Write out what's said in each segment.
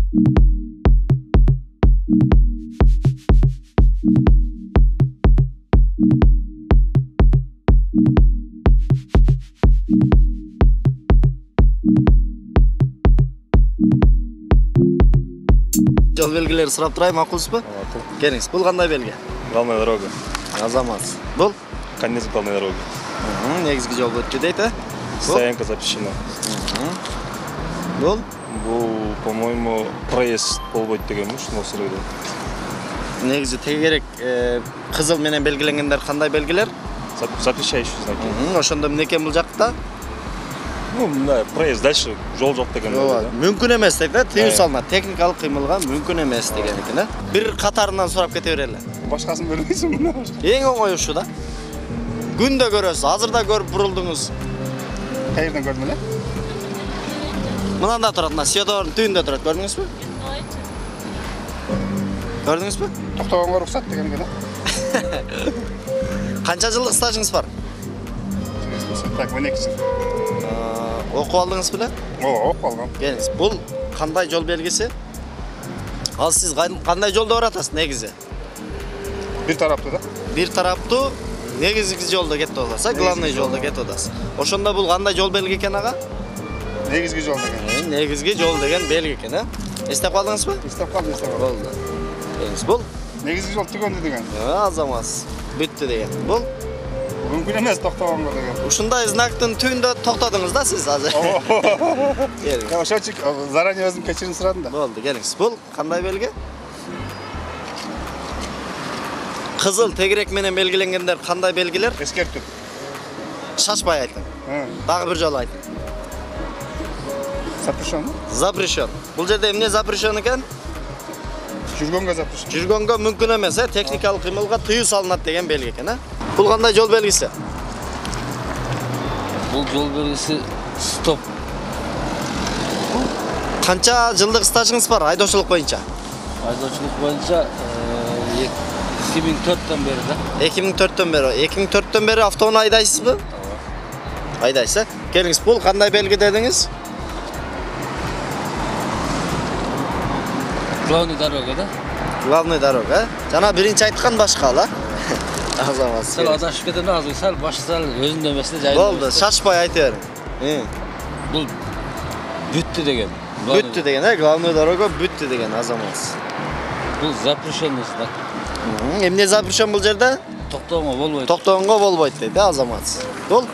Жол белгилери сурап турайын, макулсузбу? Макул. Келиңиз. Бул кандай белги? Главная дорога. Азаматсыз. Бул? Конец главной дороги. Негизги жол өттү дейт, а? Стоянка запрещена. Бул? Бұл, по-моему, проезд болбойт дегенмиш, Носырыйда. Негизи теги керек кызыл менен белгиленгендер кандай белгилер? Запрещающий знаки. Ошондо эмне экен бул жакта? Ну, да, проезд дальше жол жок деген. Мүмкүн эмес дейт, тыюу салынат. Техникалык кыймылга мүмкүн эмес деген экен, а? Бир катарынан сурап кете берели. Башкасын бербейсиң мына. Эң оңой ушу да. Күндө көрөсүз, азыр да көрүп бурулдуңуз. Кайерден көрдүң эле? Мынанда турат, мына Сьодордун түбүндө турат, көрдүңүзбү? Көрдүңүзбү? Токтогонго уруксат деген экен, а? Канча жылдык стажыңыз бар? Так, 12 жыл. Окуп алдыңыз беле? Окуп алгам. Келиңиз. Бул кандай жол белгиси? Ал сиз кандай жолдо баратасыз негизи? Бир тараптуу да. Бир тараптуу негизги жолдо кетип атасыз, главный жолдо кетип атасыз. Ошондо бул кандай жол белги экен ага? Негизги жол деген. Негизги жол деген белги экен, а? Эстеп калдыңызбы? Эстеп калдым. Болду. Келиңиз. Бул Негизги жол түгөндү деген. Азаматсыз. Бүттү деген. Бул Мүмкүн эмес токтогонго деген. ушундай знактын түбүндө токтодуңуз да сиз азыр. Келиңиз. Ошочук заранее өзүм кечирим сурадым да. Болду, келиңиз. Бул кандай белги? Кызыл тегерек менен белгиленгендер кандай белгилер? Эскертүү. Шашпай айтың. Дагы бир жолу айтың. Запрещен. Запрещен. Бул жерде эмне запрещен экен? Жүргөнгө запрещен. Жүргөнгө мүмкүн эмес, техникалык кыймылга тыюу салынат деген белги экен, а? Бул кандай жол белгиси? Бул жол белгиси стоп. Канча жылдык стажыңыз бар айдоочулук боюнча? Айдоочулук боюнча 2004-төн бери да. 2004-төн бери. 2004-төн бери автоуну айдайсызбы? Айдайсыз. Келиңиз, бул кандай белги дедиңиз? Главный дорога да. Главный дорога. Жана биринчи айткан башка ала. Азаматсыз. Сал адашып кетем азыр сал башы сал өзүндө эместе жайында. Болду, шашпай айта бериң. Бул бүттү деген. Бүттү деген, главный дорога бүттү деген азаматсыз. Бул запрещенный знак. Эмне запрещен бул жерде? Токтогонго болбойт. Токтогонго болбойт дейт, азаматсыз. Бул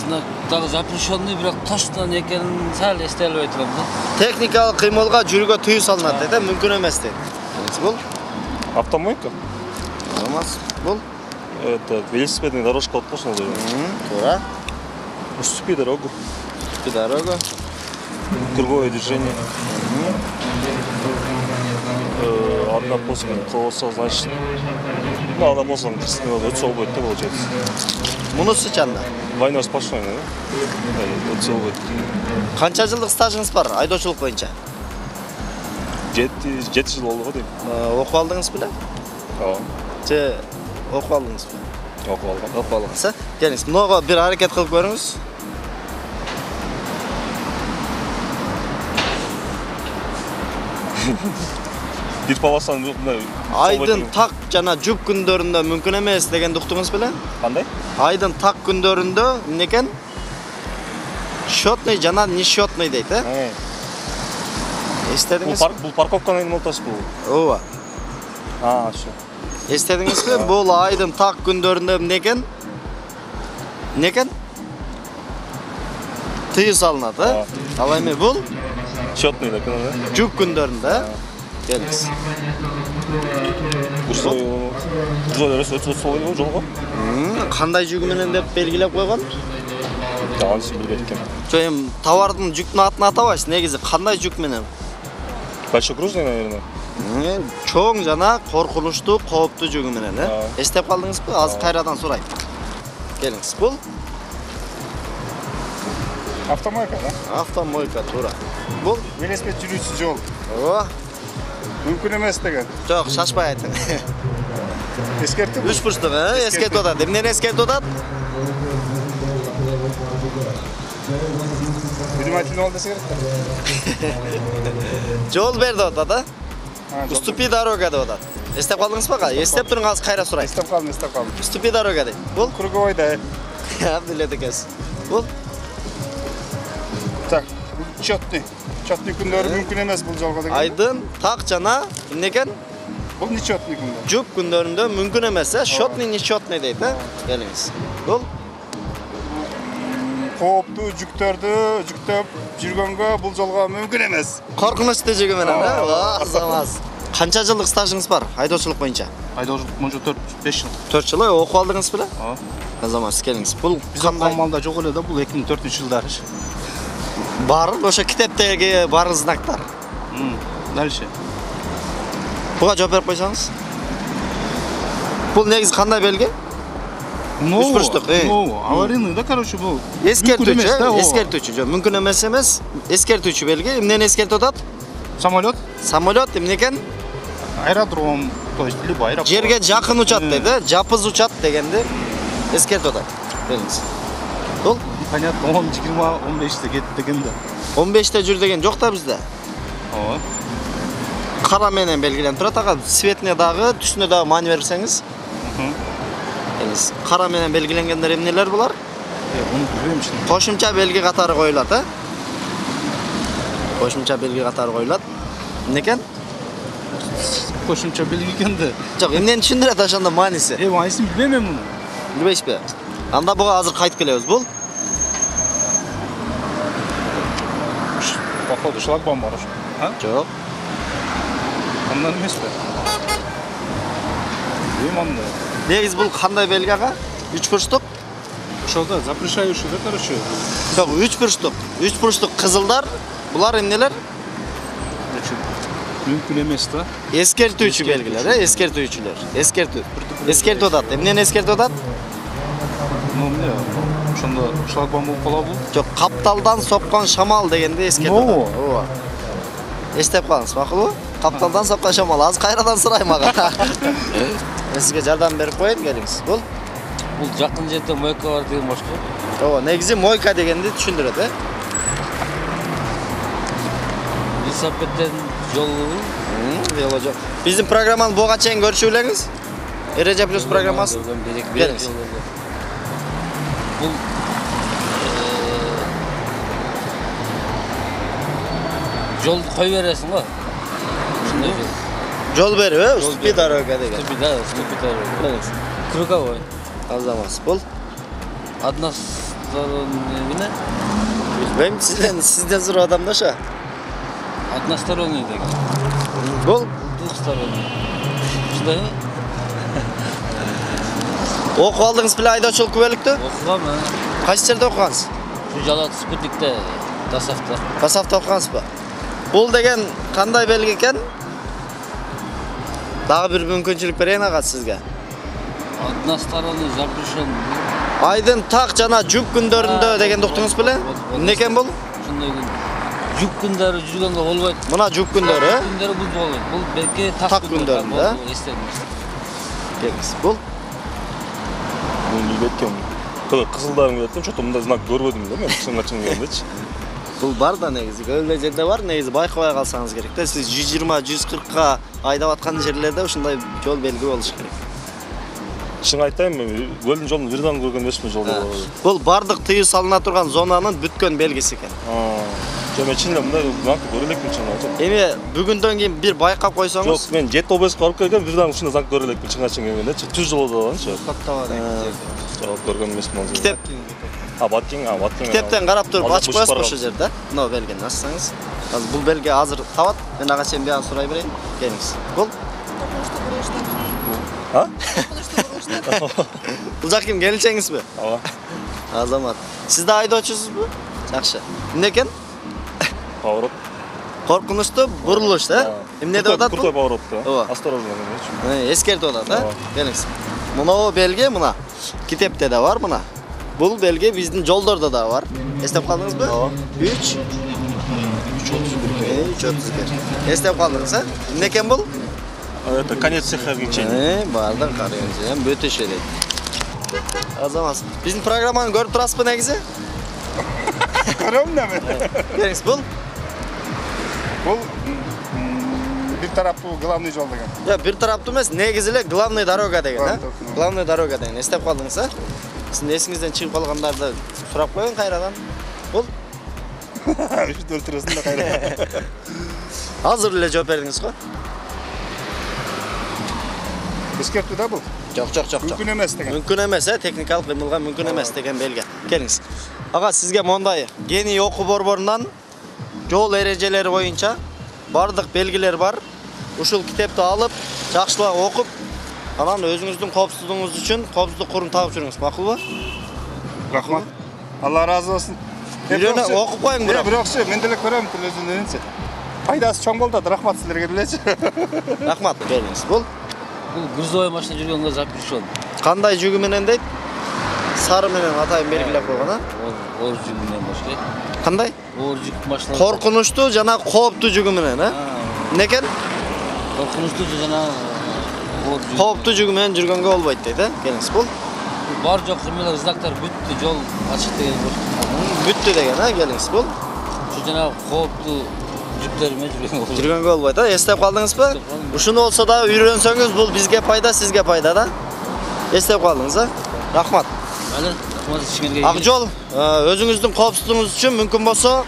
знак дагы запрещенный, бирок точно экенин сал эстей албай турам да. Техникалык кыймылга жүрүүгө тыюу салынат дейт, мүмкүн эмес дейт. Бул Автомойка. Азаматсыз. Бул Это велосипедная дорожка от Посна. туура. Уступи дорогу. Уступи дорогу. Круговое движение. Одна после колоса, значит. Ну, одна после лицо будет, то получается. Мунусу чанда. Война сплошная, да? Лицо будет. Канча жылдык стажыңыз бар айдоочулук боюнча? 7 жыл болду го дейм. Окуп алдыңыз беле? Ооба. Же окуп алдыңызбы? Окуп алгам. Окуп алдыңыз, а? Келиңиз, мынага бир аракет кылып көрүңүз. Бир полосан Айдын так жана жүк күндөрүндө мүмкүн эмес дегенди уктуңуз беле? Кандай? Айдын так күндөрүндө эмне экен? Счетный жана несчетный дейт, э? Эстедиңиз? Бул парковканын ортасы бул. Ооба. Ошо. Эстедиңизби? Бул айдын так күндөрүндө эмне экен? Эмне экен? Тыюу салынат, э? Ал эми бул Счетный да, да? жүк күндөрүндө, э? Келиңиз. Ушул жолго? Кандай жүгү менен деп белгилеп койгон? Анысы билбейт экен. Жо эми товардын жүктүн атын атабайсыз, негизи кандай жүк менен? Большой грузный, наверное. Чоң жана коркунучтуу, кооптуу жүгү менен, э? Эстеп калдыңызбы? Азыр кайрадан сурайм. Келиңиз, бул Автомойка, да? Автомойка, туура. Бул Велосипед жүрүүчү жол. Ооба. Мүмкүн эмес деген. Жок, шашпай айтың. Эскертүү. Үч бурчтук, эскертип атат. Эмнени эскертип атат? Внимательно бол десе керек. Жол берди атат, а? Уступи дорога деп атат. Эстеп калдыңыз ба? Эстеп туруңуз кайра сурайт. Эстеп калдым. Уступи дорога дейт. Бул Круговойда. билет экенсиз. Бул Так, четный. Четный күндөрү мүмкүн эмес бул жолго деген. айдын, так жана эмне экен? Бул нечетный күндөр. Жүк күндөрүндө мүмкүн эмес, счетный, нечетный дейт, Келиңиз. Бул Кооптуу жүктөрдү жүктөп жүргөнгө бул жолго мүмкүн эмес. коркунучтуу жүгү менен, Азамат. Канча жылдык стажыңыз бар айдоочулук боюнча? Айдоочулук боюнча 4-5 жыл. 4 жыл окуп алдыңыз беле? Азамат, келиңиз. Бул Биз окуган малда жок эле да, бул 2004-жылдары. бар, ошо китептеги бар знактар. Дальше. Буга жооп берип койсоңуз. Бул негизи кандай белги? Үч бурчтук, аварийный да, короче, бул. Эскертүүчү, жок, мүмкүн эмес. Эскертүүчү белги. Эмнени эскертип атат? Самолет, Самолет эмне экен? аэродром, то есть либо аэропорт. Жерге жакын учат дейт, жапыз учат дегенди эскертип атат. Келиңиз. Бул Понятно, 10, 20, 15-те кетти дегенде. 15-те жүр деген жок да бизде. Ооба. Кара менен белгиленип турат, ага светине дагы, түсүнө дагы мани берсеңиз. Келиңиз. Кара менен белгиленгендер эмнелер булар? Муну билбейм чын. Кошумча белги катары коюлат, Кошумча белги катары коюлат. Эмне экен? Кошумча белги экенди. Жок, эмнени түшүндүрөт ошондо мааниси? Майысын билбейм мен муну. Билбейсизби? Анда буга азыр кайтып келебиз. Бул Походу шлагбаум бар ошо. жок. Андан эмеспи? Билбейм анда. Негизи бул кандай белги ага? 3 бурчтук. Ошолда запрещающий да, короче. Жок, 3 бурчтук. 3 бурчтук кызылдар. Булар эмнелер? Мүмкүн эмес да. Эскертүүчү белгилер, эскертүүчүлөр. Эскертип атат. Эмнени эскертип атат? Эмне? Ошондо шлагбаум болуп калабы? Жок, капталдан соккон шамал дегенди эскертип атат. Ооба. Эстеп калыңыз, макулбу? Капталдан соккон шамал. Азыр кайрадан сурайм ага. Мен сизге жардам берип коеюн, келиңиз. Бул жакын жерде мойка бар деген башка. Ооба, негизи мойка дегенди түшүндүрөт, Велосипедден жолу. Жолу жок. Биздин программаны буга чейин көрчү белеңиз? Эреже плюс программасы. Бериңиз. Бул жол кой бересиң го. Ушундай жол. Жол берип, уступи дорога деген. Уступи дорога. Круговой. Азамат, бул Односторонний. Билбейм, сизден суроо адам да ошо. Односторонний деген. Бул Двухсторонний. Ушундай. окуп алдыңыз беле айдоочулук күбөлүктү? Окугам. Кайсы жерде окугансыз? Şu Жалат Спутникте, Дасафта. Дасафта окугансызбы? Бул деген кандай белги экен? Дагы бир мүмкүнчүлүк берейин ага сизге. Односторонний запрещен. Айдын так жана жүк күндөрүндө дегенди уктуңуз беле? Эмне экен бул? Ушундай күн. Жүк күндөрү жүргөнгө болбойт. Мына жүк күндөрү, Күндөрү бул болбойт. Бул белки Так күндөрүндө. Келиңиз. Бул Мен билбейт кызылдарын билет, что-то мындай знак көрбөдүм да мен чынга келгендечи. бул бар да негизи. Көбү жерде бар, негизи байкабай калсаңыз керек да. Сиз 120-140ка айдап аткан жерлерде ушундай жол белги болуш керек. Чын айтайын, мен көлдүн жолун бирден көргөн эмесмин жолдо. Бул бардык тыюу салына турган зонанын бүткөн белгиси экен. Мен чын эле мындай знак көрө элекмин чын. Эми бүгүндөн кийин бир байкап койсоңуз. Жок, мен 7-15 барып келген бирден ушундай знак көрө элекмин чынга келгендечи. Түз жолдо баланчы. Жок, көргөн эмесмин азыр. Китеп Баткин. Китептен карап туруп ачып коесузбу ошол жерде? Мына белгини ачсаңыз. Азыр бул белги азыр табат. Мен ага чейин биян сурай берейин. Келиңиз. Бул Бул жак ким, келинчеңизби? Ооба. Азамат. Сиз да айдоочусузбу? Жакшы. Эмне экен? Поворот. Коркунучтуу бурулуш, Эмне деп атат бул? Крутой поворот да. Ооба. Осторожно. Эскертип атат, Келиңиз. Мына белги мына. Китепте да бар мына. Бул белги биздин жолдордо да бар. Эстеп калдыңызбы? Ооба. 3 3:31. Эстеп калдыңыз, Эмне экен бул? Это конец всех ограничений. Бардык ограничениям бүтүшү дейт. Азамат, биздин программаны көрүп турасызбы негизи? Көрөм да мен. Келиңиз, бул Бул тараптуу главный жол деген. Жок, бир тараптуу эмес, негизи эле главный дорога деген, а? Главный дорога деген. Эстеп калдыңыз, а? Сиздин эсиңизден чыгып калгандарды сурап коюң кайрадан. Бул Үчтү өлтүрөсүң да кайра. азыр эле жооп бердиңиз го. Эскертүү да бул. Жок. Мүмкүн эмес деген. Мүмкүн эмес, техникалык кыймылга мүмкүн эмес деген белги. Келиңиз. Ага, сизге мондай гений окуу борборунан жол эрежелери боюнча бардык белгилер бар. Ушул китепти алып, жакшылап окуп, анан өзүңүздүн коопсуздугуңуз үчүн коопсуздук курун тагып жүрүңүз, макулбу? Рахмат. Алла разы болсун. Үйрөнө окуп коюң бирок. Бирокчу, мен деле көрөм өзүнүнчү. Пайдасы чоң болду, рахмат силерге делечи. Рахмат, бериңиз. Бул Бул грузовой машина жүргөнгө запрещен. кандай жүгү менен дейт? Сары менен атайын белгилеп койгон, а? Оор жүк менен башка. Кандай? Оор жүк машина. Коркунучтуу жана кооптуу жүгү менен, а? Некен? Коркунучтуу жана оор жүк. Кооптуу жүгү менен жүргөнгө болбойт дейт, а? Келиңиз. Бул Бар жок эмелер знактар бүттү, жол ачык деген болчу. бүттү деген, а? Келиңиз. Бул Ушу жана кооптуу жүктөр менен жүргөнгө болбойт. жүргөнгө болбойт, а? Эстеп калдыңызбы? Ушуну болсо да үйрөнсөңүз, бул бизге пайда, сизге пайда да. Эстеп калдыңыз, а? Рахмат. Аны рахмат ишиңерге. Ак жол, өзүңүздүн коопсуздугуңуз үчүн мүмкүн болсо,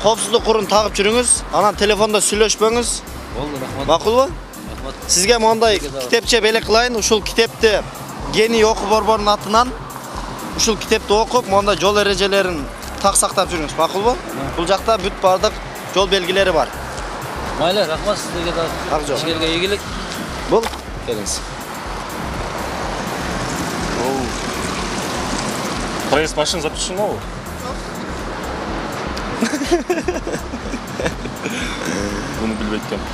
коопсуздук курун тагып жүрүңүз, анан телефондо сүйлөшпөңүз. Болду, рахмат. Макулбу? Рахмат. Сизге мондай китепче белек кылайын, ушул китепти гений окуу борборунун атынан ушул китепти окуп, мондай жол эрежелерин так сактап жүрүңүз, макулбу? Бул жакта бүт бардык жол белгилери бар. Майлы, рахмат сиздерге да. Ак жол. Ишиңерге ийгилик. Бул келиңиз. Проезд машин запрещено бул? Буну билбейт экенмин.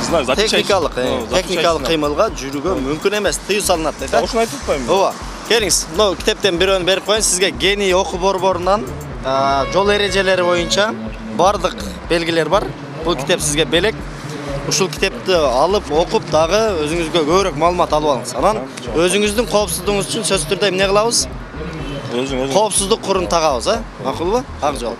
Знаю, Техникалык кыймылга жүрүүгө мүмкүн эмес, тыюу салынат дейт. Ошону айтып атпаймынбы? Ооба. Келиңиз. Мына китептен бирөөнү берип коеюн. Сизге гений окуу борборунан жол эрежелери боюнча бардык белгилер бар. Бул китеп сизге белек. Ушул китепти алып, окуп, дагы өзүңүзгө көбүрөөк маалымат алып алыңыз. Анан өзүңүздүн коопсуздугуңуз үчүн сөзсүз түрдө эмне кылабыз? Өзүң. Коопсуздук курун тагабыз, а? Макулбу? Ак жол.